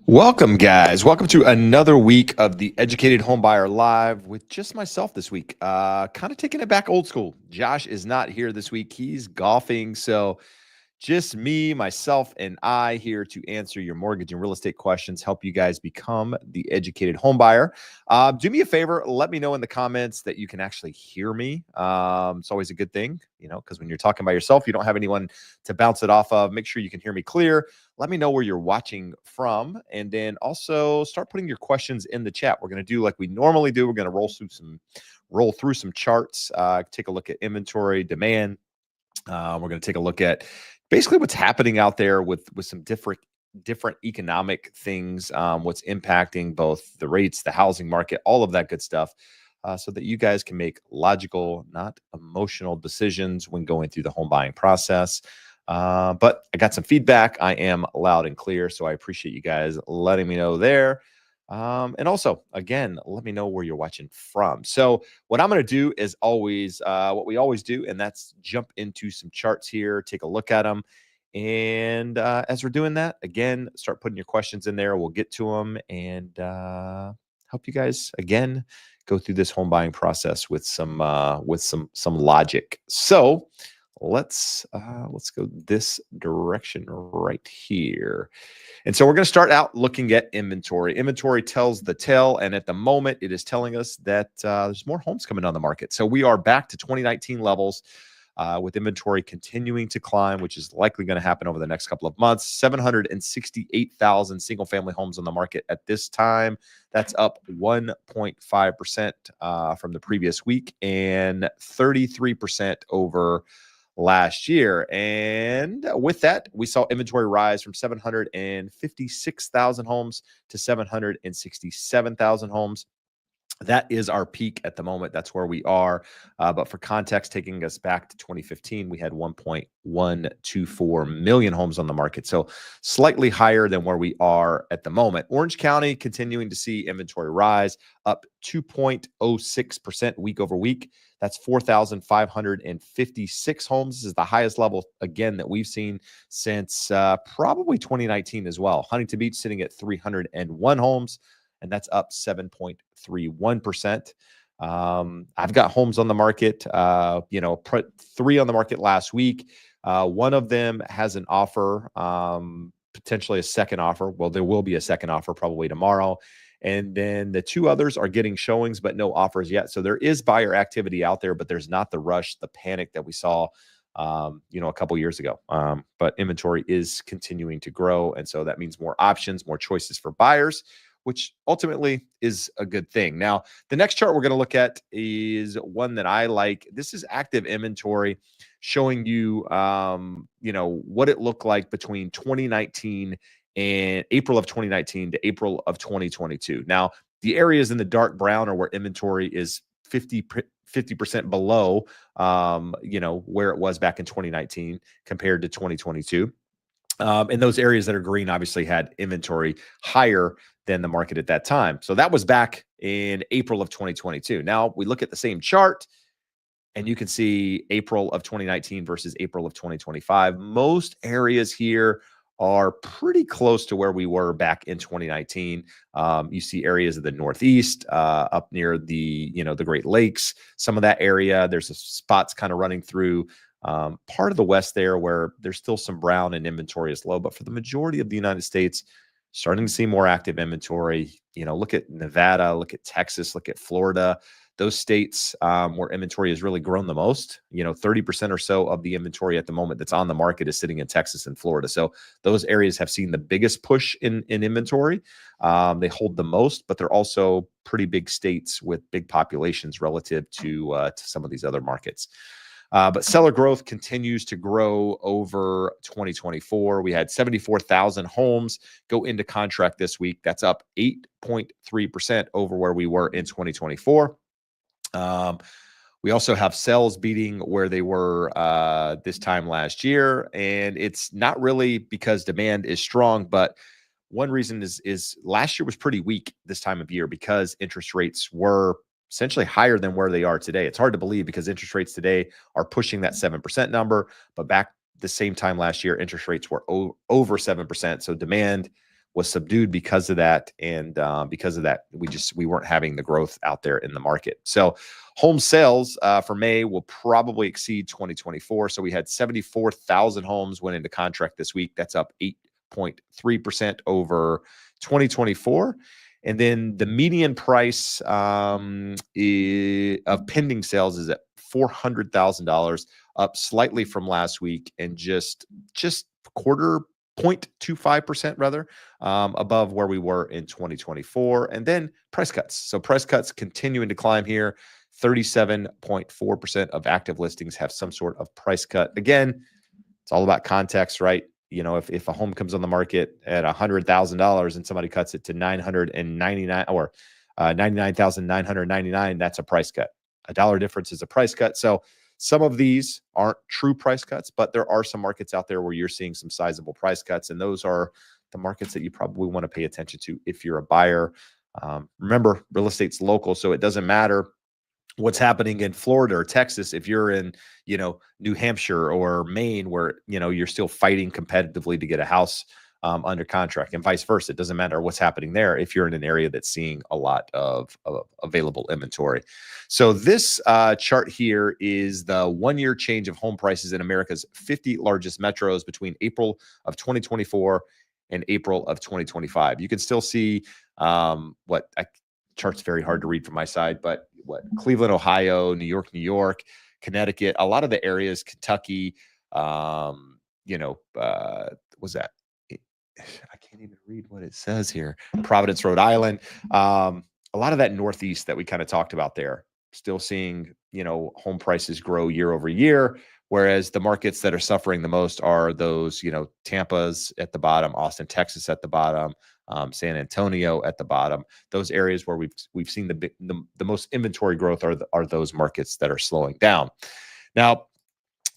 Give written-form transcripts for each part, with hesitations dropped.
Welcome, guys. Welcome to another week of the Educated Homebuyer Live with just myself this week. Kind of taking it back old school. Josh is not here this week. He's golfing. So just me, myself, and I here to answer your mortgage and real estate questions, help you guys become the educated home buyer. Do me a favor, let me know in the comments that you can actually hear me. It's always a good thing, because when you're talking by yourself, you don't have anyone to bounce it off of. Make sure you can hear me clear. Let me know where you're watching from, and then also start putting your questions in the chat. We're going to do like we normally do. We're going to roll through some charts, take a look at inventory, demand. We're going to take a look at basically what's happening out there with some different economic things, what's impacting both the rates, the housing market, all of that good stuff, so that you guys can make logical, not emotional decisions when going through the home buying process. But I got some feedback. I am loud and clear, so I appreciate you guys letting me know there. And also, again, let me know where you're watching from. So what I'm going to do is always what we always do, and that's jump into some charts here, take a look at them. And as we're doing that, again, start putting your questions in there. We'll get to them and help you guys, again, go through this home buying process with some logic. So let's go this direction right here. And so we're going to start out looking at inventory. Inventory tells the tale, and at the moment, it is telling us that there's more homes coming on the market. So we are back to 2019 levels with inventory continuing to climb, which is likely going to happen over the next couple of months. 768,000 single-family homes on the market at this time. That's up 1.5% from the previous week and 33% over last year. And with that, we saw inventory rise from 756,000 homes to 767,000 homes. That is our peak at the moment. That's where we are. But for context, taking us back to 2015, we had 1.124 million homes on the market. So slightly higher than where we are at the moment. Orange County continuing to see inventory rise, up 2.06% week over week. That's 4,556 homes. This is the highest level, again, that we've seen since probably 2019 as well. Huntington Beach sitting at 301 homes, and that's up 7.31%. I've got homes on the market, put 3 on the market last week. One of them has an offer, potentially a second offer. Well, there will be a second offer probably tomorrow. And then the 2 others are getting showings, but no offers yet. So there is buyer activity out there, but there's not the rush, the panic that we saw, a couple years ago. But inventory is continuing to grow. And so that means more options, more choices for buyers, which ultimately is a good thing. Now, the next chart we're going to look at is one that I like. This is active inventory showing you, what it looked like between 2019 and April of 2019 to April of 2022. Now, the areas in the dark brown are where inventory is 50% below, where it was back in 2019 compared to 2022. And those areas that are green obviously had inventory higher than the market at that time. So that was back in April of 2022. Now we look at the same chart and you can see April of 2019 versus April of 2025. Most areas here are pretty close to where we were back in 2019. You see areas of the Northeast, up near the Great Lakes, some of that area. There's spots kind of running through part of the West there where there's still some brown and inventory is low. But for the majority of the United States, starting to see more active inventory. Look at Nevada, look at Texas, look at Florida. Those states where inventory has really grown the most, 30% or so of the inventory at the moment that's on the market is sitting in Texas and Florida. So those areas have seen the biggest push in inventory. They hold the most, but they're also pretty big states with big populations relative to some of these other markets. But seller growth continues to grow over 2024. We had 74,000 homes go into contract this week. That's up 8.3% over where we were in 2024. We also have sales beating where they were this time last year. And it's not really because demand is strong, but one reason is last year was pretty weak this time of year because interest rates were essentially higher than where they are today. It's hard to believe because interest rates today are pushing that 7% number, but back the same time last year, interest rates were over 7%. So demand was subdued because of that. And because of that, we weren't having the growth out there in the market. So home sales for May will probably exceed 2024. So we had 74,000 homes went into contract this week. That's up 8.3% over 2024. And then the median price of pending sales is at $400,000, up slightly from last week, and just 0.25% rather above where we were in 2024. And then price cuts. So price cuts continuing to climb here. 37.4% of active listings have some sort of price cut. Again, it's all about context, right? You know, if a home comes on the market at $100,000 and somebody cuts it to 999 or 99,999, that's a price cut. A dollar difference is a price cut. So some of these aren't true price cuts, but there are some markets out there where you're seeing some sizable price cuts, and those are the markets that you probably want to pay attention to if you're a buyer. Remember, real estate's local, so it doesn't matter what's happening in Florida or Texas. If you're in, New Hampshire or Maine, where, you're still fighting competitively to get a house under contract, and vice versa. It doesn't matter what's happening there if you're in an area that's seeing a lot of available inventory. So this chart here is the 1-year change of home prices in America's 50 largest metros between April of 2024 and April of 2025. You can still see chart's very hard to read from my side, but Cleveland, Ohio, New York, Connecticut, a lot of the areas, Kentucky, was that? I can't even read what it says here. Providence, Rhode Island, a lot of that Northeast that we kind of talked about there, still seeing, home prices grow year over year. Whereas the markets that are suffering the most are those, Tampa's at the bottom, Austin, Texas at the bottom, San Antonio at the bottom. Those areas where we've seen the most inventory growth are those markets that are slowing down. Now,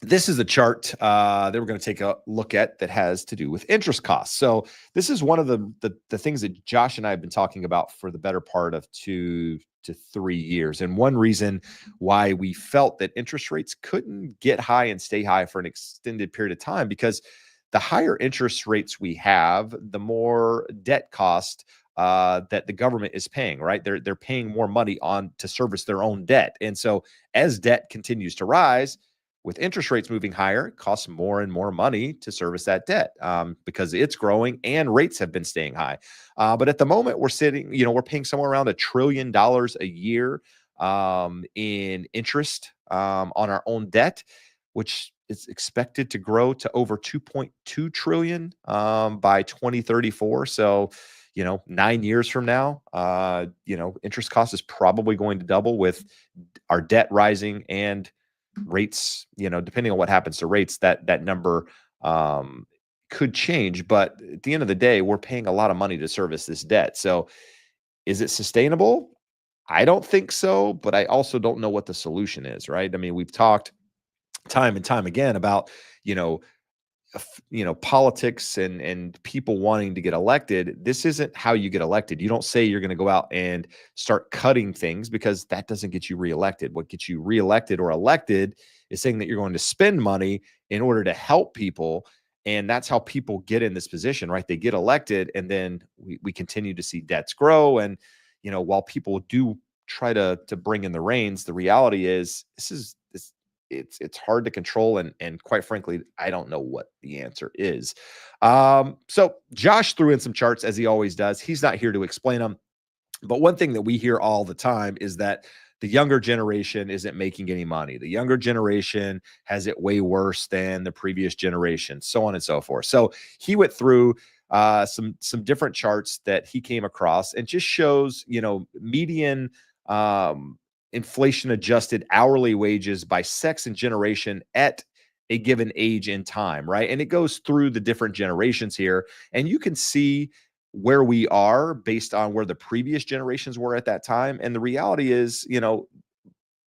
this is a chart that we're going to take a look at that has to do with interest costs. So this is one of the things that Josh and I have been talking about for the better part of 2 to 3 years. And one reason why we felt that interest rates couldn't get high and stay high for an extended period of time, because the higher interest rates we have, the more debt cost that the government is paying, right? They're paying more money on to service their own debt. And so as debt continues to rise, with interest rates moving higher, it costs more and more money to service that debt because it's growing and rates have been staying high. But at the moment, we're paying somewhere around $1 trillion a year in interest on our own debt, which is expected to grow to over 2.2 trillion by 2034. So, 9 years from now, interest cost is probably going to double with our debt rising and rates, depending on what happens to rates, that number could change. But at the end of the day, we're paying a lot of money to service this debt. So is it sustainable? I don't think so, but I also don't know what the solution is, right? I mean, we've talked time and time again about, politics and people wanting to get elected. This isn't how you get elected. You don't say you're going to go out and start cutting things, because that doesn't get you reelected. What gets you reelected or elected is saying that you're going to spend money in order to help people. And that's how people get in this position, right? They get elected, and then we continue to see debts grow. And, while people do try to bring in the reins, the reality is it's hard to control. And quite frankly, I don't know what the answer is. So Josh threw in some charts, as he always does. He's not here to explain them. But one thing that we hear all the time is that the younger generation isn't making any money. The younger generation has it way worse than the previous generation, so on and so forth. So he went through some different charts that he came across, and just shows, median inflation adjusted hourly wages by sex and generation at a given age in time, right? And it goes through the different generations here, and you can see where we are based on where the previous generations were at that time. And the reality is,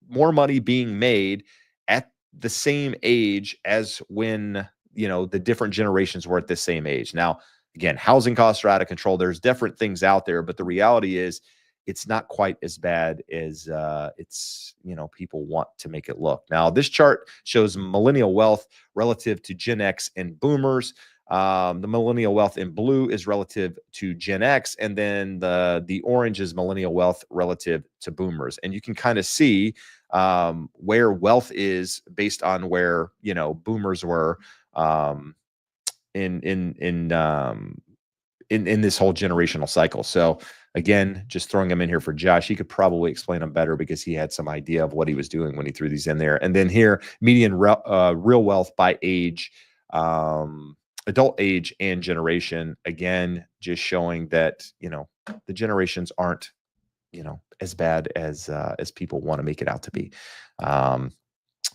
more money being made at the same age as when, the different generations were at the same age. Now, again, housing costs are out of control. There's different things out there, but the reality is it's not quite as bad as it's, people want to make it look. Now, this chart shows millennial wealth relative to Gen X and boomers. The millennial wealth in blue is relative to Gen X, and then the orange is millennial wealth relative to boomers. And you can kind of see where wealth is based on where boomers were in this whole generational cycle. So again, just throwing them in here for Josh. He could probably explain them better because he had some idea of what he was doing when he threw these in there. And then here, median real wealth by age, adult age and generation. Again, just showing that the generations aren't as bad as people want to make it out to be.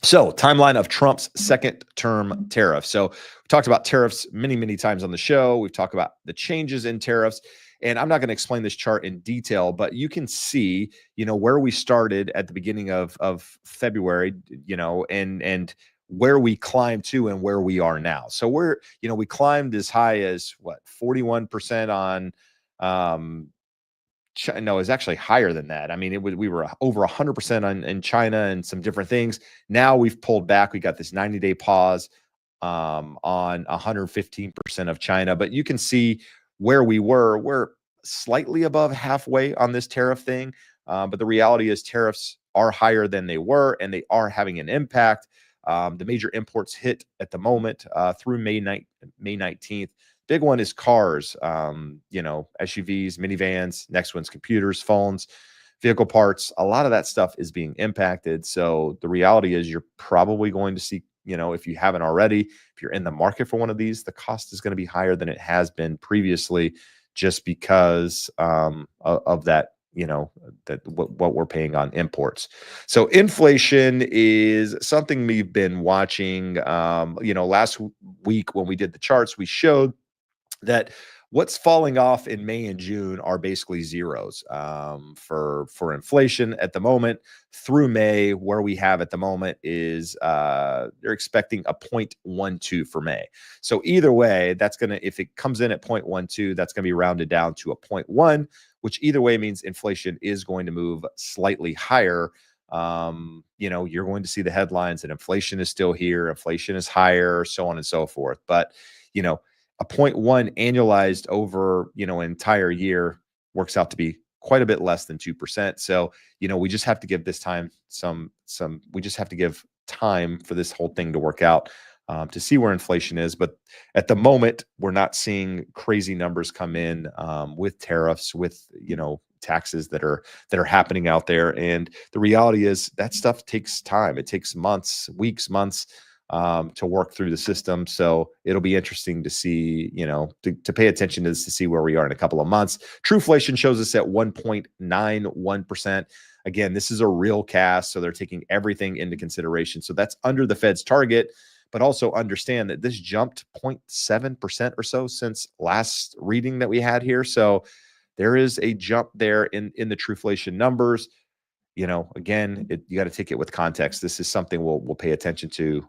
So, timeline of Trump's second term tariff. So, we talked about tariffs many, many times on the show. We've talked about the changes in tariffs. And I'm not going to explain this chart in detail, but you can see, where we started at the beginning of February, and where we climbed to and where we are now. So we climbed as high as 41% on no, it's actually higher than that. I mean, we were over 100% in China and some different things. Now we've pulled back. We got this 90-day pause on 115% of China. But you can see where we were. We're slightly above halfway on this tariff thing. But the reality is tariffs are higher than they were, and they are having an impact. The major imports hit at the moment through May 19th. Big one is cars, SUVs, minivans. Next one's computers, phones, vehicle parts. A lot of that stuff is being impacted. So the reality is you're probably going to see, if you haven't already, if you're in the market for one of these, the cost is going to be higher than it has been previously just because of that, what we're paying on imports. So inflation is something we've been watching. Last week when we did the charts, we showed that what's falling off in May and June are basically zeros for inflation at the moment. Through May, where we have at the moment is they're expecting a 0.12 for May. So either way, that's if it comes in at 0.12, that's going to be rounded down to a 0.1, which either way means inflation is going to move slightly higher. You're going to see the headlines that inflation is still here, inflation is higher, so on and so forth. But a 0.1 annualized over, an entire year works out to be quite a bit less than 2%. So, we just have to give this time we just have to give time for this whole thing to work out to see where inflation is. But at the moment, we're not seeing crazy numbers come in with tariffs, with, taxes that are happening out there. And the reality is that stuff takes time. It takes months, weeks, months to work through the system. So it'll be interesting to see, to pay attention to this, to see where we are in a couple of months. Trueflation shows us at 1.91%. Again, this is a real cast, so they're taking everything into consideration. So that's under the Fed's target, but also understand that this jumped 0.7% or so since last reading that we had here. So there is a jump there in the Trueflation numbers. Again, you got to take it with context. This is something we'll pay attention to,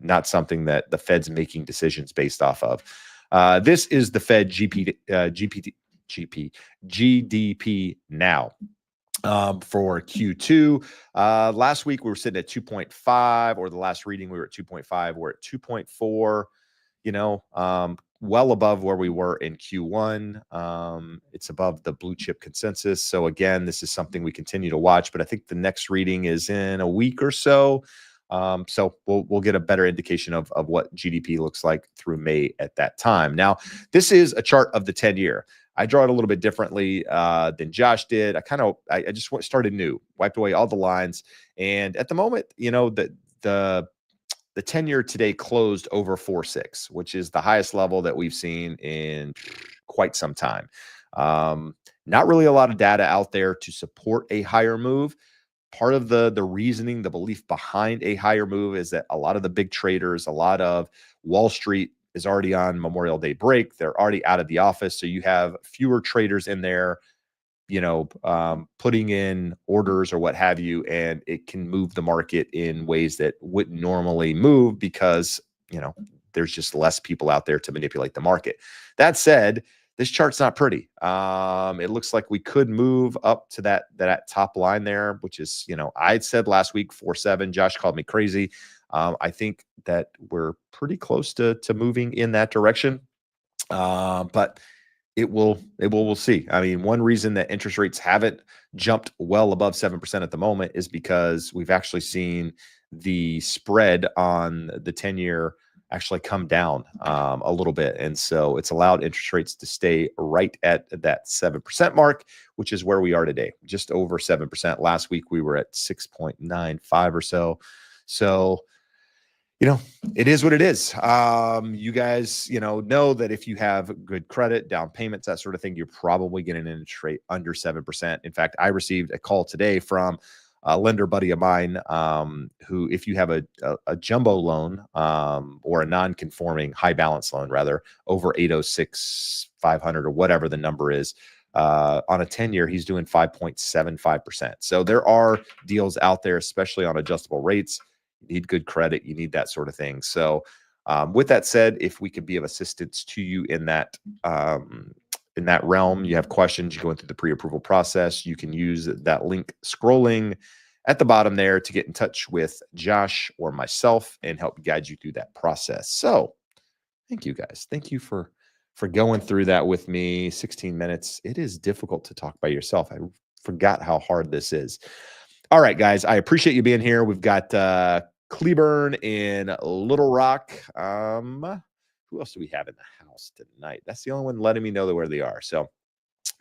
not something that the Fed's making decisions based off of. This is the Fed GDP now for Q2. Last week we were sitting at 2.5, or the last reading we were at 2.5. We're at 2.4. Well above where we were in Q1. It's above the blue chip consensus. So again, this is something we continue to watch, but I think the next reading is in a week or so. So we'll get a better indication of what GDP looks like through May at that time. Now, this is a chart of the 10-year. I draw it a little bit differently than Josh did. I just started new, wiped away all the lines. And at the moment, the 10-year today closed over 4.6, which is the highest level that we've seen in quite some time. Not really a lot of data out there to support a higher move. Part of the reasoning, the belief behind a higher move is that a lot of the big traders, a lot of Wall Street is already on Memorial Day break. They're already out of the office. So you have fewer traders in there, putting in orders or what have you, and it can move the market in ways that wouldn't normally move because, there's just less people out there to manipulate the market. That said, this chart's not pretty. It looks like we could move up to that top line there, which is, I'd said last week 4.7. Josh called me crazy. I think that we're pretty close to moving in that direction. But we'll see. I mean, one reason that interest rates haven't jumped well above 7% at the moment is because we've actually seen the spread on the 10-year actually come down a little bit. And so it's allowed interest rates to stay right at that 7% mark, which is where we are today, just over 7%. Last week, we were at 6.95 or so. So, it is what it is. You guys, know that if you have good credit, down payments, that sort of thing, you're probably getting an interest rate under 7%. In fact, I received a call today from a lender buddy of mine, who, if you have a jumbo loan, or a non-conforming high balance loan, rather, over 806, 500, or whatever the number is, on a 10-year, he's doing 5.75%. So there are deals out there, especially on adjustable rates. You need good credit. You need that sort of thing. So with that said, if we could be of assistance to you in that realm, you have questions, you go through the pre-approval process, you can use that link scrolling at the bottom there to get in touch with Josh or myself and help guide you through that process. So thank you guys. Thank you for going through that with me. 16 minutes. It is difficult to talk by yourself. I forgot how hard this is. All right, guys, I appreciate you being here. We've got Cleburne in Little Rock. Who else do we have in the house tonight? That's the only one letting me know where they are. So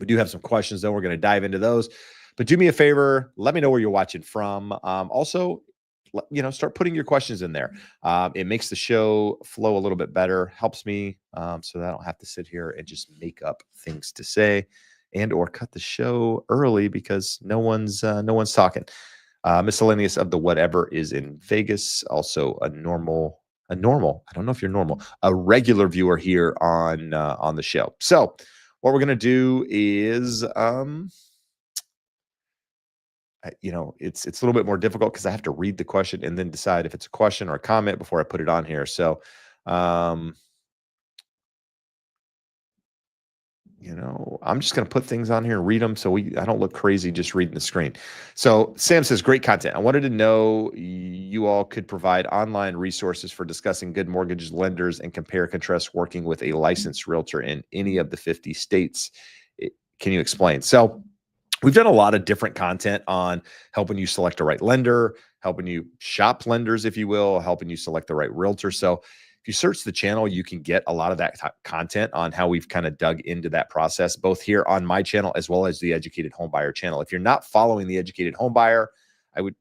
we do have some questions, though. We're going to dive into those. But do me a favor. Let me know where you're watching from. Also, start putting your questions in there. It makes the show flow a little bit better, helps me, so that I don't have to sit here and just make up things to say and or cut the show early because no one's talking. Miscellaneous of the whatever is in Vegas. Also a normal. I don't know if you're normal. A regular viewer here on the show. So what we're gonna do is it's a little bit more difficult because I have to read the question and then decide if it's a question or a comment before I put it on here. So I'm just going to put things on here and read them so I don't look crazy just reading the screen. So Sam says, great content. I wanted to know you all could provide online resources for discussing good mortgage lenders and compare contrast working with a licensed realtor in any of the 50 states. Can you explain? So we've done a lot of different content on helping you select the right lender, helping you shop lenders, if you will, helping you select the right realtor. So if you search the channel, you can get a lot of that content on how we've kind of dug into that process, both here on my channel as well as the Educated Homebuyer channel. If you're not following the Educated Homebuyer, I would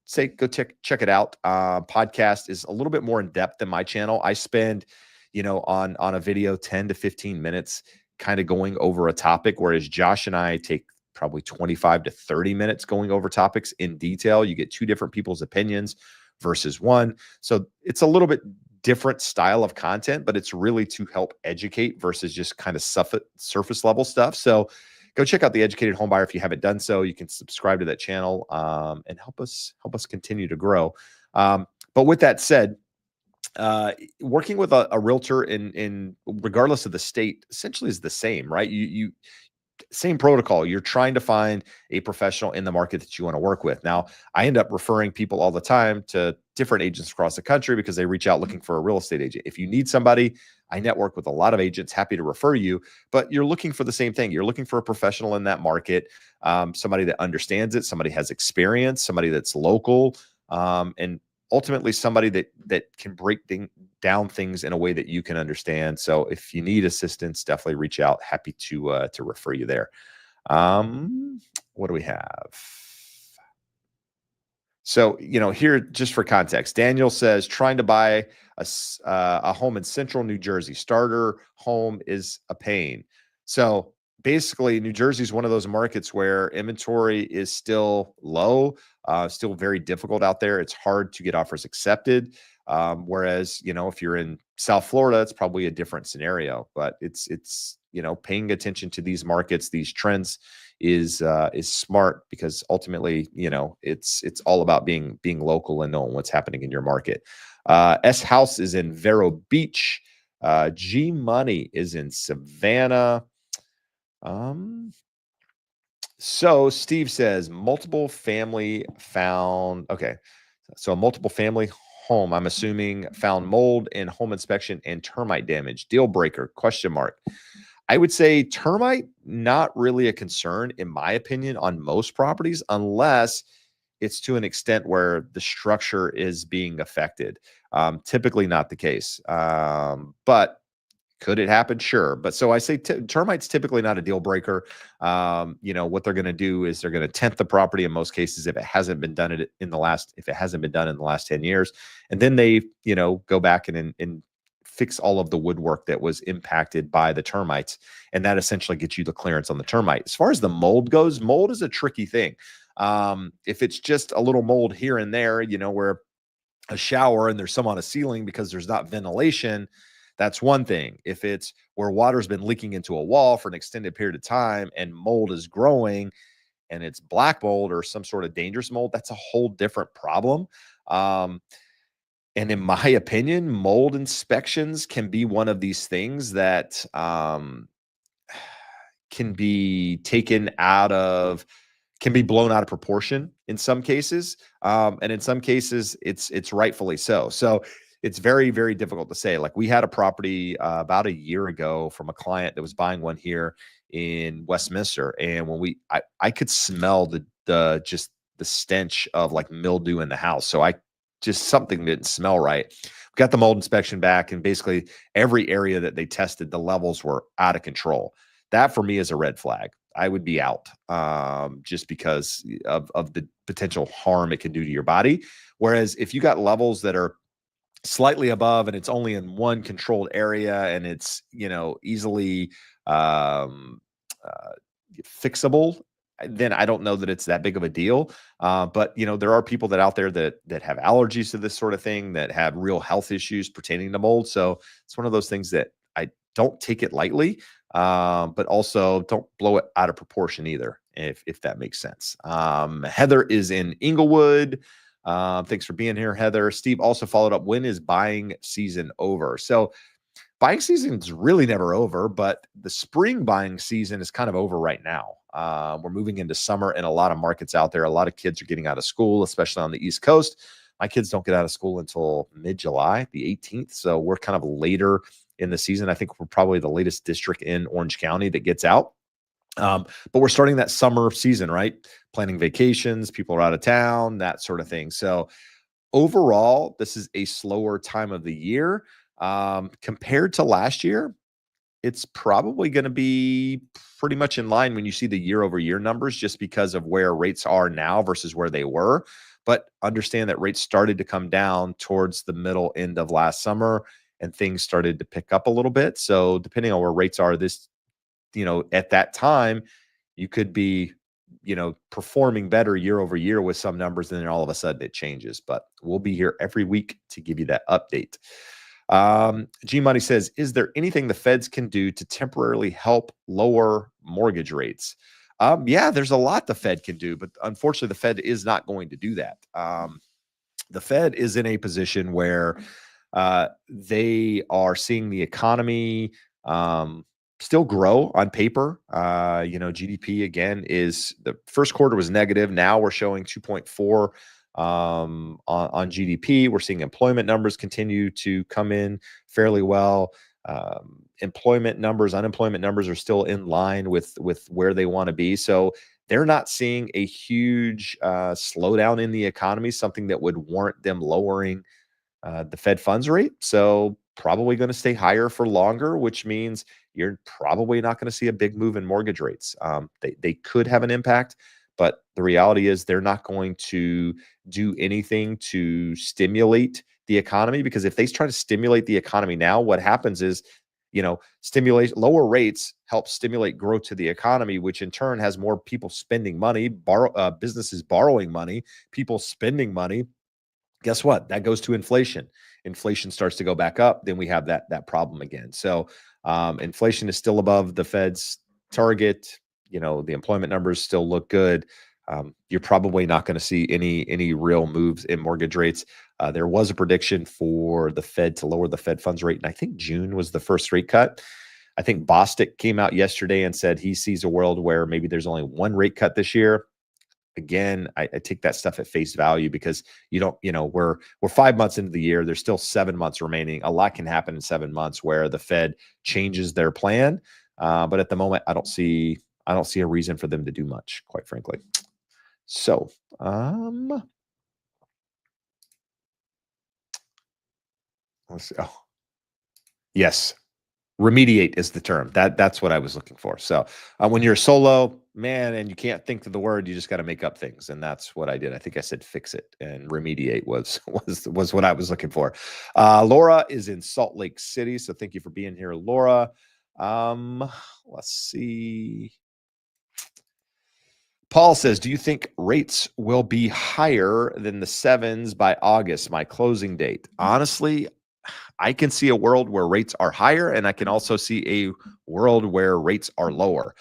say go check it out. Podcast is a little bit more in depth than my channel. I spend, on a video 10 to 15 minutes kind of going over a topic, whereas Josh and I take probably 25 to 30 minutes going over topics in detail. You get two different people's opinions versus one. So it's a little bit different style of content, but it's really to help educate versus just kind of surface level stuff. So go check out the Educated Homebuyer if you haven't done so. You can subscribe to that channel and help us continue to grow. But with that said, working with a realtor in regardless of the state essentially is the same, right? You same protocol. You're trying to find a professional in the market that you want to work with. Now, I end up referring people all the time to different agents across the country because they reach out looking for a real estate agent. If you need somebody, I network with a lot of agents, happy to refer you, but you're looking for the same thing. You're looking for a professional in that market, somebody that understands it, somebody has experience, somebody that's local, and ultimately somebody that can break down things in a way that you can understand. So if you need assistance, definitely reach out. Happy to refer you there. What do we have? So, here, just for context, Daniel says, trying to buy a home in central New Jersey. Starter home is a pain. So basically, New Jersey is one of those markets where inventory is still low, still very difficult out there. It's hard to get offers accepted. Whereas, if you're in South Florida, it's probably a different scenario, but it's paying attention to these markets, these trends is smart because ultimately, it's all about being local and knowing what's happening in your market. S House is in Vero Beach. G Money is in Savannah. So Steve says multiple family found. Okay. So a multiple family home, I'm assuming, found mold in home inspection and termite damage. Deal breaker, question mark. I would say termite, not really a concern, in my opinion, on most properties, unless it's to an extent where the structure is being affected. Typically not the case. But could it happen? Sure. But so I say termites typically not a deal breaker. What they're going to do is they're going to tent the property in most cases if it hasn't been done if it hasn't been done in the last 10 years. And then they, go back and fix all of the woodwork that was impacted by the termites. And that essentially gets you the clearance on the termite. As far as the mold goes, mold is a tricky thing. If it's just a little mold here and there, where a shower and there's some on a ceiling because there's not ventilation, that's one thing. If it's where water's been leaking into a wall for an extended period of time and mold is growing and it's black mold or some sort of dangerous mold, that's a whole different problem. And in my opinion, mold inspections can be one of these things that can be blown out of proportion in some cases. And in some cases, it's rightfully so. So it's very, very difficult to say. Like we had a property about a year ago from a client that was buying one here in Westminster. And when I could smell just the stench of like mildew in the house. So something didn't smell right. We got the mold inspection back, and basically every area that they tested, the levels were out of control. That for me is a red flag. I would be out just because of the potential harm it can do to your body. Whereas if you got levels that are slightly above and it's only in one controlled area and it's, easily fixable, then I don't know that it's that big of a deal. But there are people that out there that have allergies to this sort of thing, that have real health issues pertaining to mold. So it's one of those things that I don't take it lightly, but also don't blow it out of proportion either, if that makes sense. Heather is in Inglewood. Thanks for being here, Heather. Steve also followed up, when is buying season over? So buying season is really never over, but the spring buying season is kind of over right now. We're moving into summer in a lot of markets out there. A lot of kids are getting out of school, especially on the East Coast. My kids don't get out of school until mid-July, the 18th. So we're kind of later in the season. I think we're probably the latest district in Orange County that gets out. But we're starting that summer season, right? Planning vacations, people are out of town, that sort of thing. So overall, this is a slower time of the year. Compared to last year, it's probably going to be pretty much in line when you see the year over year numbers, just because of where rates are now versus where they were. But understand that rates started to come down towards the middle end of last summer and things started to pick up a little bit. So depending on where rates are at that time, you could be, performing better year over year with some numbers, and then all of a sudden it changes. But we'll be here every week to give you that update. G Money says, is there anything the feds can do to temporarily help lower mortgage rates? Yeah, there's a lot the Fed can do, but unfortunately the Fed is not going to do that. The Fed is in a position where they are seeing the economy still grow on paper. GDP again is, the first quarter was negative. Now we're showing 2.4 on GDP. We're seeing employment numbers continue to come in fairly well. Unemployment numbers are still in line with where they want to be. So they're not seeing a huge slowdown in the economy, something that would warrant them lowering the Fed funds rate. So probably going to stay higher for longer, which means you're probably not going to see a big move in mortgage rates. They could have an impact, but the reality is they're not going to do anything to stimulate the economy, because if they try to stimulate the economy now, what happens is, lower rates help stimulate growth to the economy, which in turn has more people spending money, businesses borrowing money, people spending money. Guess what? That goes to inflation. Inflation starts to go back up, then we have that problem again. So inflation is still above the Fed's target. The employment numbers still look good. You're probably not going to see any real moves in mortgage rates. There was a prediction for the Fed to lower the Fed funds rate, and I think June was the first rate cut. I think Bostic came out yesterday and said he sees a world where maybe there's only one rate cut this year. Again, I take that stuff at face value because you don't, we're 5 months into the year. There's still 7 months remaining. A lot can happen in 7 months where the Fed changes their plan. But at the moment, I don't see a reason for them to do much, quite frankly. So, let's see. Oh, yes, remediate is the term. That's what I was looking for. So, when you're a solo man and you can't think of the word, you just got to make up things, and that's what I did. I think I said fix it, and remediate was was what I was looking for. Laura is in Salt Lake City, so thank you for being here, Laura. Let's see. Paul says, do you think rates will be higher than the sevens by August, my closing date? Honestly, I can see a world where rates are higher, and I can also see a world where rates are lower.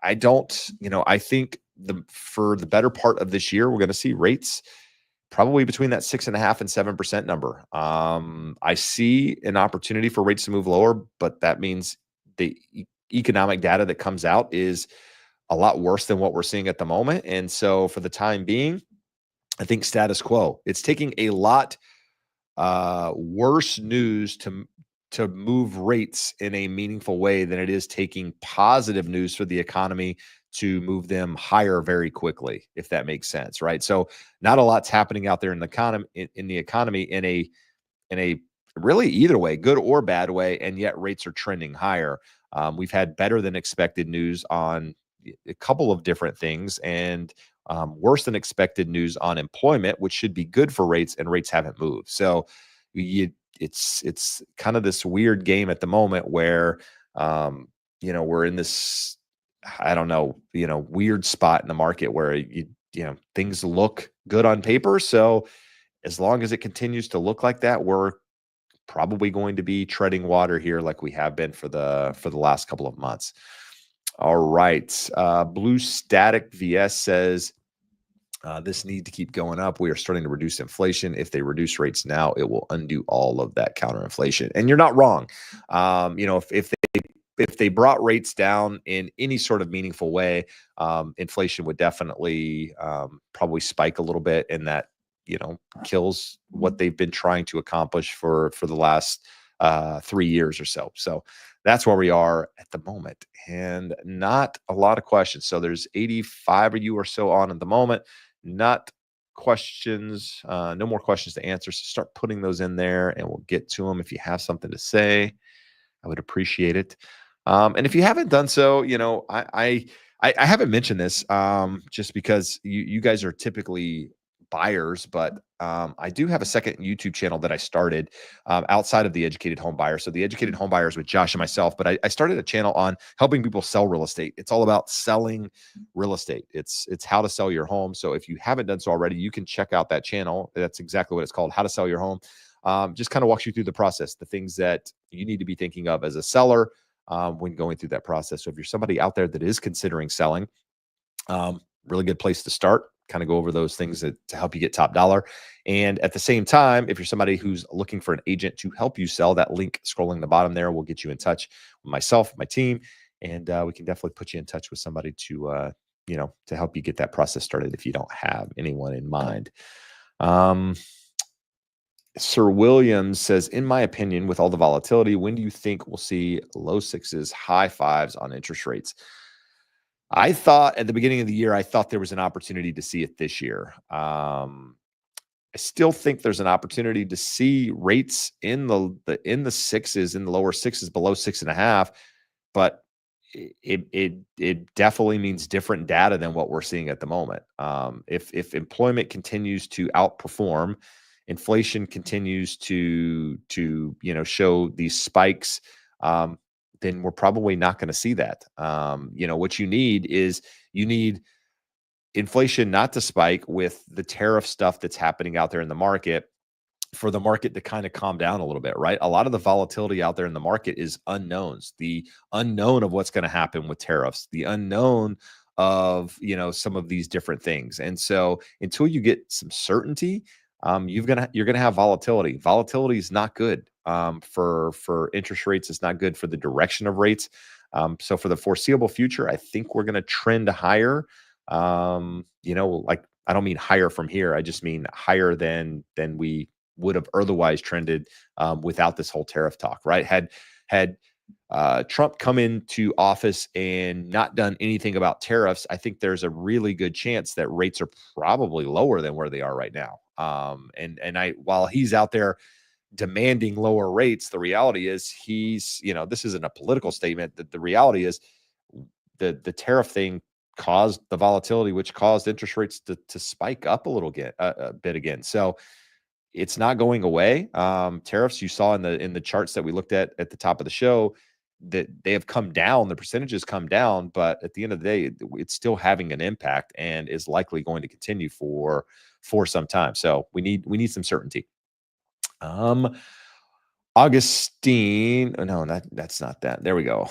I don't, I think for the better part of this year, we're going to see rates probably between that 6.5% and 7% number. I see an opportunity for rates to move lower, but that means the economic data that comes out is a lot worse than what we're seeing at the moment. And so for the time being, I think status quo. It's taking a lot worse news to move rates in a meaningful way than it is taking positive news for the economy to move them higher very quickly, if that makes sense, right? So not a lot's happening out there in the economy in a really either way, good or bad way, and yet rates are trending higher. We've had better than expected news on a couple of different things, and worse than expected news on employment, which should be good for rates, and rates haven't moved. So it's kind of this weird game at the moment where we're in this, I don't know, weird spot in the market where things look good on paper. So as long as it continues to look like that, we're probably going to be treading water here like we have been for the last couple of months. All right. Blue Static VS says, this need to keep going up. We are starting to reduce inflation. If they reduce rates now, it will undo all of that counter inflation. And you're not wrong. If they brought rates down in any sort of meaningful way, inflation would definitely probably spike a little bit, and that kills what they've been trying to accomplish for the last 3 years or so. So that's where we are at the moment, and not a lot of questions. So there's 85 of you or so on at the moment. Not questions, no more questions to answer. So start putting those in there, and we'll get to them. If you have something to say, I would appreciate it. And if you haven't done so, I haven't mentioned this just because you guys are typically buyers, but I do have a second YouTube channel that I started outside of the Educated Home Buyer. So the Educated Home Buyer is with Josh and myself, but I started a channel on helping people sell real estate. It's all about selling real estate. It's how to sell your home. So if you haven't done so already, you can check out that channel. That's exactly what it's called, How to Sell Your Home. Just kind of walks you through the process, the things that you need to be thinking of as a seller when going through that process. So if you're somebody out there that is considering selling, really good place to start. Kind of go over those things to help you get top dollar. And at the same time, if you're somebody who's looking for an agent to help you sell, that link scrolling the bottom there will get you in touch with myself, my team, and we can definitely put you in touch with somebody to help you get that process started if you don't have anyone in mind. Sir Williams says, in my opinion, with all the volatility, when do you think we'll see low sixes, high fives on interest rates? I thought at the beginning of the year, I thought there was an opportunity to see it this year. I still think there's an opportunity to see rates in the sixes, in the lower sixes, below 6.5, but it definitely means different data than what we're seeing at the moment. If employment continues to outperform, inflation continues to show these spikes, then we're probably not going to see that. What you need inflation not to spike with the tariff stuff that's happening out there in the market, for the market to kind of calm down a little bit, right? A lot of the volatility out there in the market is unknowns, the unknown of what's going to happen with tariffs, the unknown of, some of these different things. And so until you get some certainty, you're gonna have volatility. Volatility is not good for interest rates. It's not good for the direction of rates. So for the foreseeable future, I think we're gonna trend higher. Like, I don't mean higher from here. I just mean higher than we would have otherwise trended without this whole tariff talk, right? Had Trump come into office and not done anything about tariffs, I think there's a really good chance that rates are probably lower than where they are right now. While he's out there demanding lower rates, the reality is this isn't a political statement. That the reality is the tariff thing caused the volatility, which caused interest rates to spike up a bit again. So it's not going away. Tariffs, you saw in the charts that we looked at the top of the show, that they have come down. The percentages come down, but at the end of the day, it's still having an impact and is likely going to continue for some time. So we need some certainty. Augustine, oh, no, that's not that. There we go.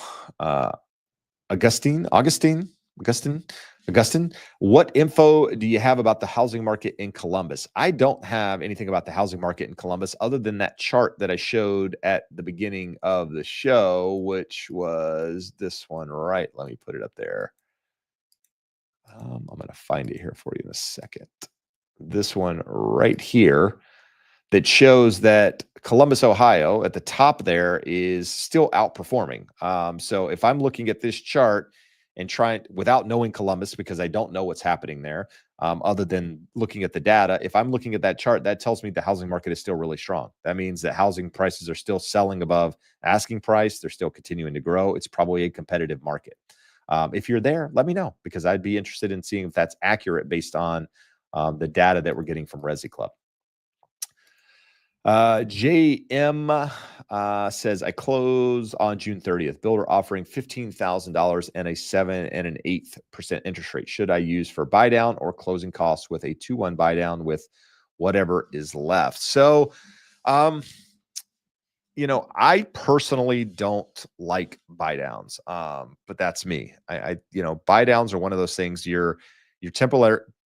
Augustine. What info do you have about the housing market in Columbus? I don't have anything about the housing market in Columbus other than that chart that I showed at the beginning of the show, which was this one, right? Let me put it up there. I'm going to find it here for you in a second. This one right here that shows that Columbus, Ohio, at the top there is still outperforming. So if I'm looking at this chart and trying, without knowing Columbus, because I don't know what's happening there, other than looking at the data, if I'm looking at that chart, that tells me the housing market is still really strong. That means that housing prices are still selling above asking price. They're still continuing to grow. It's probably a competitive market. If you're there, let me know, because I'd be interested in seeing if that's accurate based on the data that we're getting from Resi Club. JM says, I close on June 30th. Builder offering $15,000 and a 7 1/8% interest rate. Should I use for buy down or closing costs with a 2-1 buy down with whatever is left? So, I personally don't like buy downs, but that's me. Buy downs are one of those things you're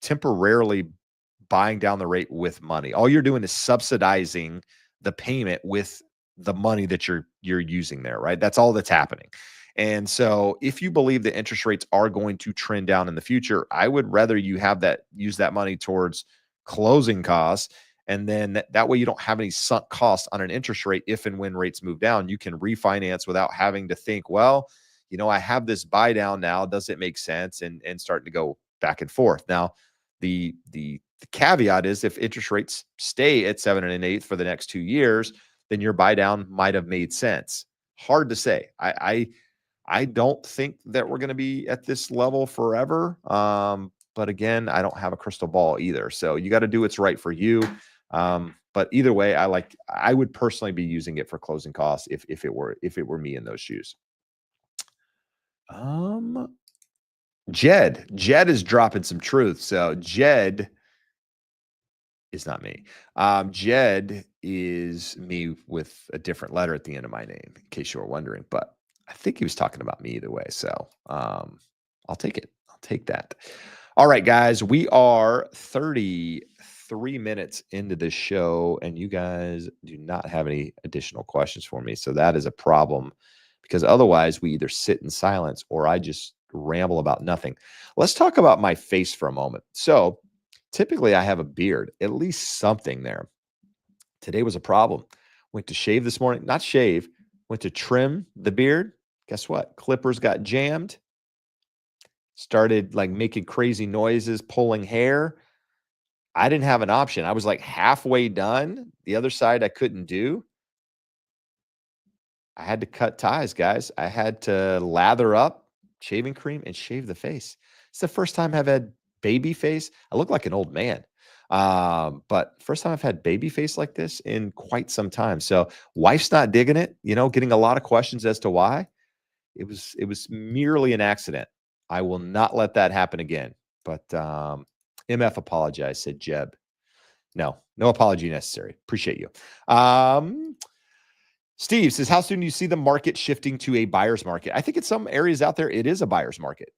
temporarily buying down the rate with money. All you're doing is subsidizing the payment with the money that you're using there, right? That's all that's happening. And so if you believe that interest rates are going to trend down in the future, I would rather you use that money towards closing costs. And then that way you don't have any sunk costs on an interest rate. If and when rates move down, you can refinance without having to think, well, I have this buy down now. Does it make sense? And starting to go back and forth. Now, the caveat is if interest rates stay at 7 1/8 for the next 2 years, then your buy down might have made sense. Hard to say. I don't think that we're going to be at this level forever. But again, I don't have a crystal ball either. So you got to do what's right for you. But either way, I would personally be using it for closing costs if it were me in those shoes. Jed is dropping some truth. So Jed is not me. Jed is me with a different letter at the end of my name, in case you were wondering. But I think he was talking about me either way. So I'll take it. I'll take that. All right, guys, we are 33 minutes into this show, and you guys do not have any additional questions for me. So that is a problem, because otherwise we either sit in silence or I just ramble about nothing. Let's talk about my face for a moment. So typically I have a beard, at least something there. Today was a problem. Went to shave this morning, not shave, went to trim the beard. Guess what? Clippers got jammed. Started like making crazy noises, pulling hair. I didn't have an option. I was like halfway done. The other side I couldn't do. I had to cut ties, guys. I had to lather up shaving cream and shave the face. It's the first time I've had baby face. I look like an old man. But first time I've had baby face like this in quite some time. So wife's not digging it, getting a lot of questions as to why. It was merely an accident. I will not let that happen again. But MF apologized, said Jeb. No apology necessary. Appreciate you. Steve says, how soon do you see the market shifting to a buyer's market? I think in some areas out there, it is a buyer's market.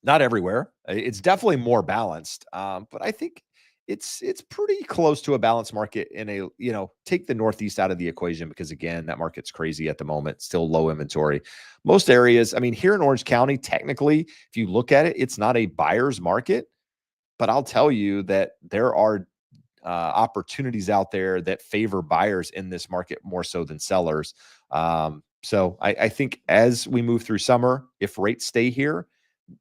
Not everywhere. It's definitely more balanced, but I think it's pretty close to a balanced market in a, take the Northeast out of the equation because again, that market's crazy at the moment, still low inventory. Most areas, I mean, here in Orange County, technically, if you look at it, it's not a buyer's market, but I'll tell you that there are opportunities out there that favor buyers in this market more so than sellers. So I think as we move through summer, if rates stay here,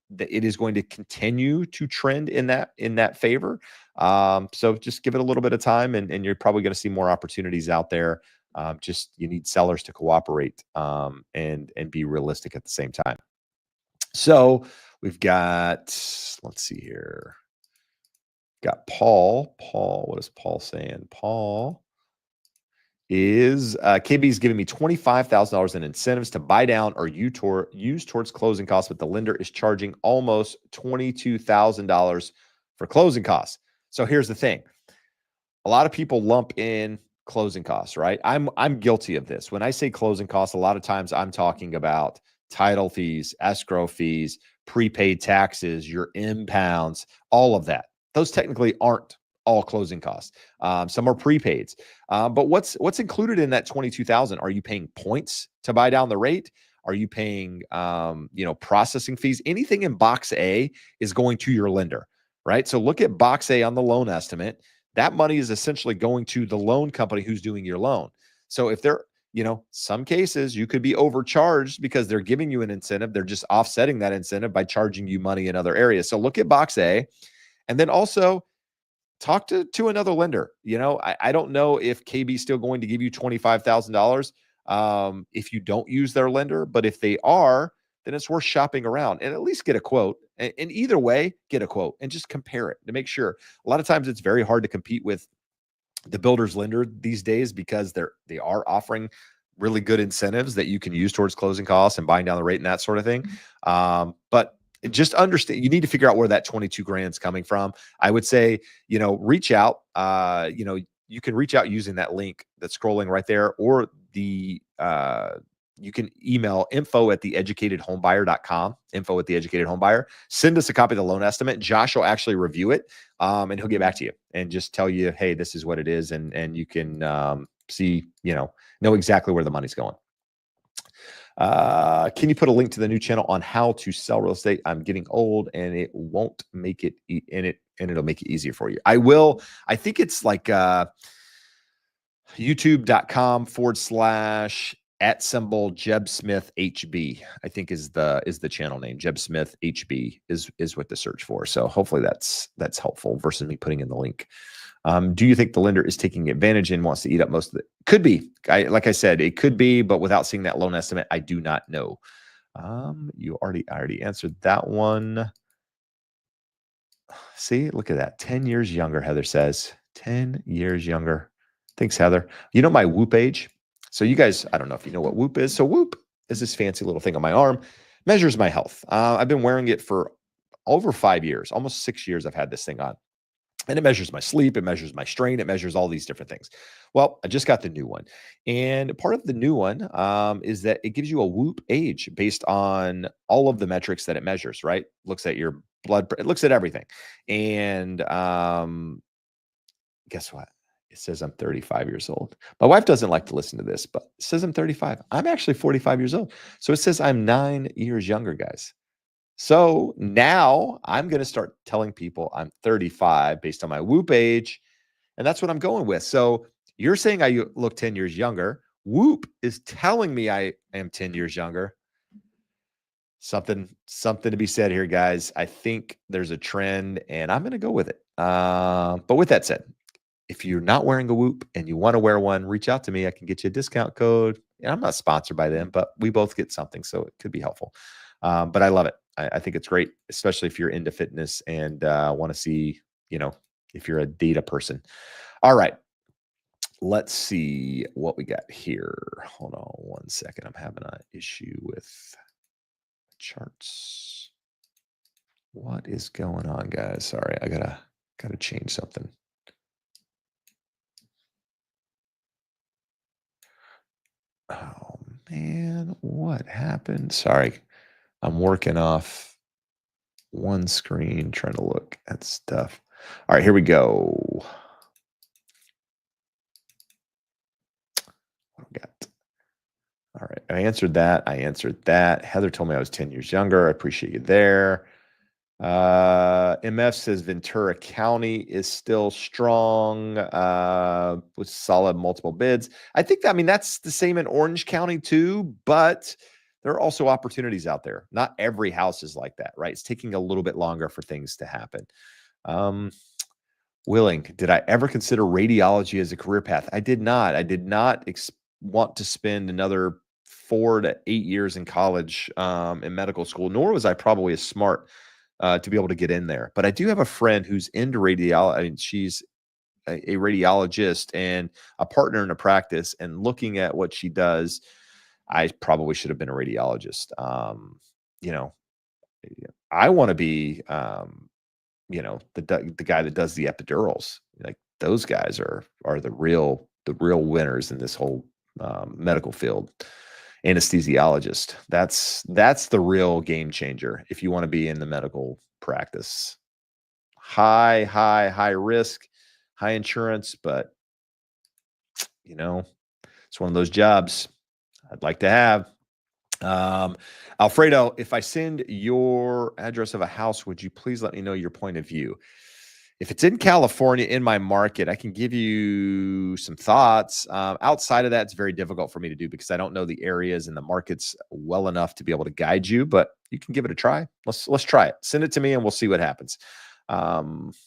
that it is going to continue to trend in that favor. So just give it a little bit of time, and you're probably going to see more opportunities out there. Just you need sellers to cooperate and be realistic at the same time. So we've got, let's see here. Got Paul. Paul, what is Paul saying? Paul is KB is giving me $25,000 in incentives to buy down or use towards closing costs, but the lender is charging almost $22,000 for closing costs. So here's the thing: a lot of people lump in closing costs, right? I'm guilty of this. When I say closing costs, a lot of times I'm talking about title fees, escrow fees, prepaid taxes, your impounds, all of that. Those technically aren't all closing costs. Some are prepaids. But what's included in that 22,000? Are you paying points to buy down the rate? Are you paying processing fees? Anything in box A is going to your lender, right? So look at box A on the loan estimate. That money is essentially going to the loan company who's doing your loan. So if they're, some cases you could be overcharged because they're giving you an incentive. They're just offsetting that incentive by charging you money in other areas. So look at box A, and then also talk to another lender. I don't know if KB is still going to give you $25,000 if you don't use their lender, but if they are, then it's worth shopping around and at least get a quote. And either way, get a quote and just compare it to make sure. A lot of times it's very hard to compete with the builder's lender these days because they are offering really good incentives that you can use towards closing costs and buying down the rate and that sort of thing. But just understand, you need to figure out where that 22 grand is coming from. I would say, reach out, you can reach out using that link that's scrolling right there, or you can email info@theeducatedhomebuyer.com, info@theeducatedhomebuyer. Send us a copy of the loan estimate. Josh will actually review it, and he'll get back to you and just tell you, hey, this is what it is. And you can see, know exactly where the money's going. Can you put a link to the new channel on how to sell real estate? I'm getting old and it won't make it and it'll make it easier for you. I will. I think it's like youtube.com/ @Jeb Smith HB, I think is the channel name. Jeb Smith HB is what to search for. So hopefully that's helpful versus me putting in the link. Do you think the lender is taking advantage and wants to eat up most of it? Could be. Like I said, it could be, but without seeing that loan estimate, I do not know. I already answered that one. See, look at that. 10 years younger, Heather says. 10 years younger. Thanks, Heather. You know my Whoop age? So you guys, I don't know if you know what Whoop is. So Whoop is this fancy little thing on my arm, measures my health. I've been wearing it for over 5 years, almost 6 years I've had this thing on. And it measures my sleep, it measures my strain, it measures all these different things. Well, I just got the new one. And part of the new one is that it gives you a Whoop age based on all of the metrics that it measures, right? Looks at your blood, it looks at everything. And guess what? It says I'm 35 years old. My wife doesn't like to listen to this, but it says I'm 35. I'm actually 45 years old. So it says I'm 9 years younger, guys. So now I'm going to start telling people I'm 35 based on my Whoop age. And that's what I'm going with. So you're saying I look 10 years younger. Whoop is telling me I am 10 years younger. Something to be said here, guys. I think there's a trend and I'm going to go with it. But with that said, if you're not wearing a Whoop and you want to wear one, reach out to me. I can get you a discount code. And I'm not sponsored by them, but we both get something. So it could be helpful. But I love it. I think it's great, especially if you're into fitness and want to see, if you're a data person. All right. Let's see what we got here. Hold on one second. I'm having an issue with charts. What is going on, guys? Sorry, I gotta change something. Oh man, what happened? Sorry, I'm working off one screen trying to look at stuff. All right, here we go. What we got? All right, I answered that. I answered that. Heather told me I was 10 years younger. I appreciate you there. MF says Ventura County is still strong with solid multiple bids. I think that, I mean, that's the same in Orange County too, but there are also opportunities out there. Not every house is like that, right? It's taking a little bit longer for things to happen. Willing, did I ever consider radiology as a career path? I did not. I did not want to spend another 4 to 8 years in college in medical school, nor was I probably as smart to be able to get in there. But I do have a friend who's into radiology. I mean, she's a radiologist and a partner in a practice. And looking at what she does, I probably should have been a radiologist. You know, I want to be, the guy that does the epidurals. Like those guys are the real winners in this whole medical field. Anesthesiologist. That's the real game changer if you want to be in the medical practice. High risk, high insurance, but it's one of those jobs I'd like to have. Alfredo, if I send your address of a house, would you please let me know your point of view? If it's in California, in my market, I can give you some thoughts. Outside of that, it's very difficult for me to do because I don't know the areas and the markets well enough to be able to guide you, but you can give it a try. Let's try it. Send it to me and we'll see what happens. Let's